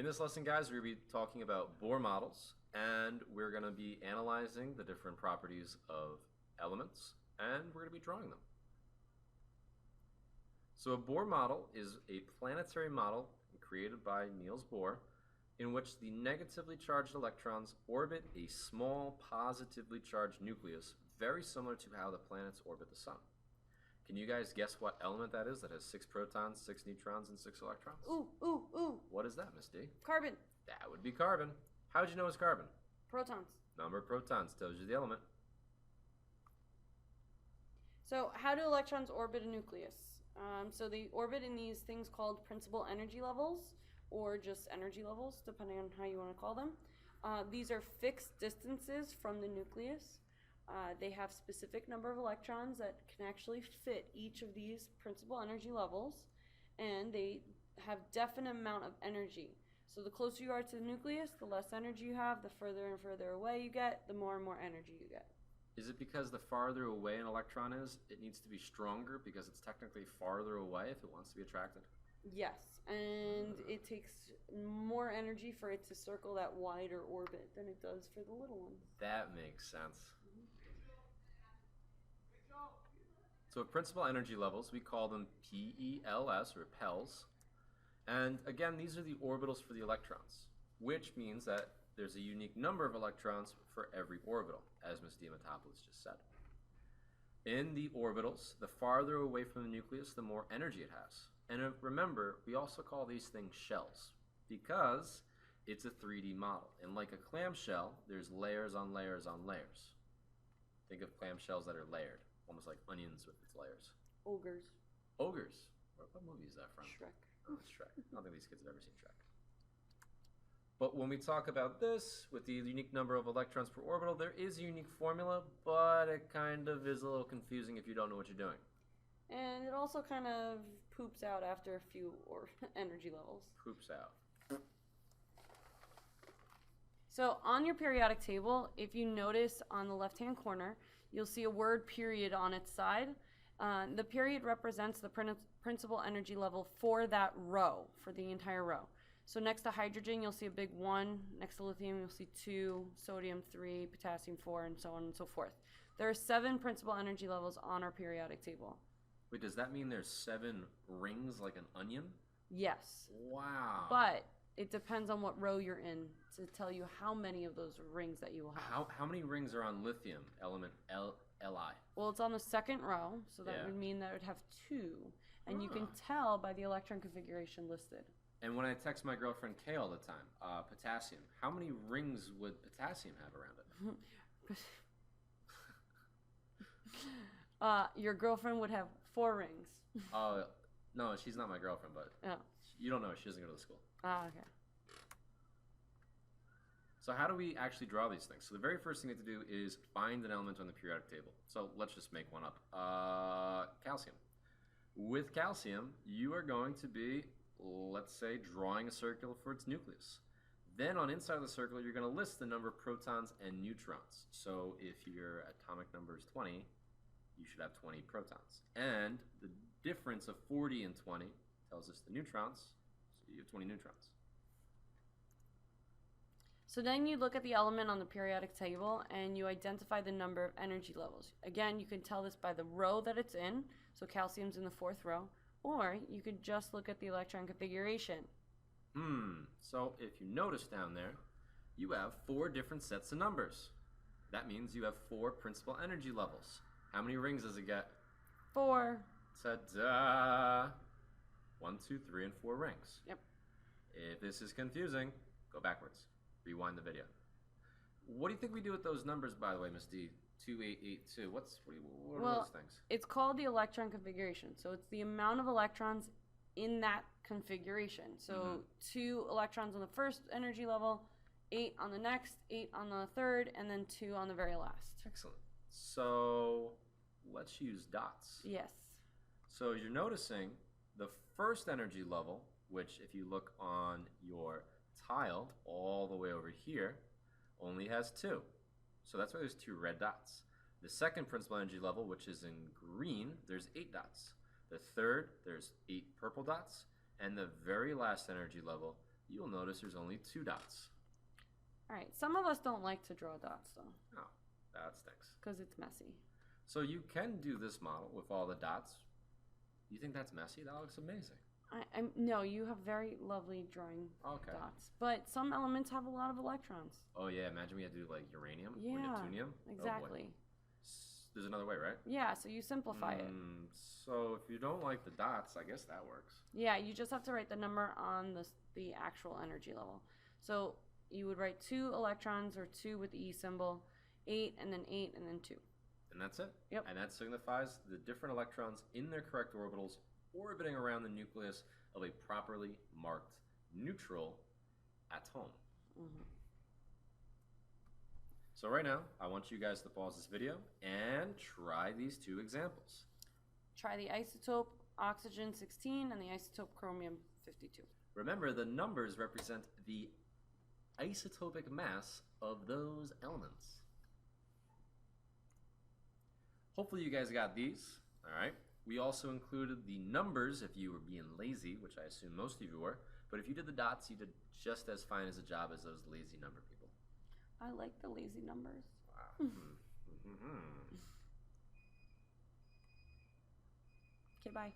In this lesson, guys, we're going to be talking about Bohr models, and we're going to be analyzing the different properties of elements, and we're going to be drawing them. So a Bohr model is a planetary model created by Niels Bohr in which the negatively charged electrons orbit a small positively charged nucleus, very similar to how the planets orbit the sun. Can you guys guess what element that is that has 6 protons, 6 neutrons, and 6 electrons? Ooh. What is that, Miss D? Carbon. That would be carbon. How'd you know it's carbon? Protons. Number of protons tells you the element. So how do electrons orbit a nucleus? So they orbit in these things called principal energy levels, or just energy levels, depending on how you want to call them. These are fixed distances from the nucleus. They have specific number of electrons that can actually fit each of these principal energy levels, and they have definite amount of energy. So the closer you are to the nucleus, the less energy you have. The further and further away you get, the more and more energy you get. Is it because the farther away an electron is, it needs to be stronger because it's technically farther away if it wants to be attracted? Yes, and it takes more energy for it to circle that wider orbit than it does for the little ones. That makes sense. So at principal energy levels, we call them PELS, or PELs. And again, these are the orbitals for the electrons, which means that there's a unique number of electrons for every orbital, as Ms. Diamantopoulos just said. In the orbitals, the farther away from the nucleus, the more energy it has. And remember, we also call these things shells because it's a 3D model. And like a clamshell, there's layers on layers on layers. Think of clamshells that are layered, almost like onions with its layers. Ogres. Ogres? What movie is that from? Shrek. Oh, it's Shrek. I don't think these kids have ever seen Shrek. But when we talk about this, with the unique number of electrons per orbital, there is a unique formula, but it kind of is a little confusing if you don't know what you're doing. And it also kind of poops out after a few energy levels. Poops out. So on your periodic table, if you notice on the left-hand corner, you'll see a word period on its side. The period represents the principal energy level for that row, for the entire row. So next to hydrogen, you'll see a big 1. Next to lithium, you'll see 2, sodium 3, potassium 4, and so on and so forth. There are 7 principal energy levels on our periodic table. Wait, does that mean there's 7 rings like an onion? Yes. Wow. But it depends on what row you're in to tell you how many of those rings that you will have. How many rings are on lithium, element Li? Well, it's on the second row, so that Yeah. would mean that it would have 2. And you can tell by the electron configuration listed. And when I text my girlfriend Kay all the time, potassium, how many rings would potassium have around it? Your girlfriend would have 4 rings. Oh, no, she's not my girlfriend, but Oh. you don't know. She doesn't go to the school. Okay. So how do we actually draw these things? So the very first thing we have to do is find an element on the periodic table. So let's just make one up. Calcium. With calcium, you are going to be, let's say, drawing a circle for its nucleus. Then on inside of the circle, you're going to list the number of protons and neutrons. So if your atomic number is 20, you should have 20 protons. And the difference of 40 and 20 tells us the neutrons, so you have 20 neutrons. So then you look at the element on the periodic table and you identify the number of energy levels. Again, you can tell this by the row that it's in. So calcium's in the 4th row. Or you could just look at the electron configuration. So if you notice down there, you have 4 different sets of numbers. That means you have 4 principal energy levels. How many rings does it get? 4. Ta-da! 1, 2, 3, and 4 rings. Yep. If this is confusing, go backwards. Rewind the video. What do you think we do with those numbers, by the way, Miss D? 2882. What are those things? It's called the electron configuration. So it's the amount of electrons in that configuration. So 2 electrons on the first energy level, 8 on the next, 8 on the third, and then 2 on the very last. Excellent. So let's use dots. Yes. So you're noticing the first energy level, which if you look on your tile all the way over here, only has 2. So that's why there's 2 red dots. The second principal energy level, which is in green, there's 8 dots. The third, there's 8 purple dots. And the very last energy level, you'll notice there's only 2 dots. All right, some of us don't like to draw dots though. Oh, that stinks. Because it's messy. So you can do this model with all the dots. You think that's messy? That looks amazing. No, you have very lovely drawing dots. But some elements have a lot of electrons. Oh yeah, imagine we had to do like uranium or Yeah, neptunium. exactly. There's another way, right? Yeah, so you simplify it. So if you don't like the dots, I guess that works. Yeah, you just have to write the number on the actual energy level. So you would write 2 electrons or 2 with the E symbol, 8 and then 8 and then 2. And that's it. Yep. And that signifies the different electrons in their correct orbitals orbiting around the nucleus of a properly marked neutral atom. Mm-hmm. So right now, I want you guys to pause this video and try these 2 examples. Try the isotope oxygen-16 and the isotope chromium-52. Remember, the numbers represent the isotopic mass of those elements. Hopefully you guys got these, all right? We also included the numbers if you were being lazy, which I assume most of you were, but if you did the dots, you did just as fine as a job as those lazy number people. I like the lazy numbers. Wow. Okay, bye.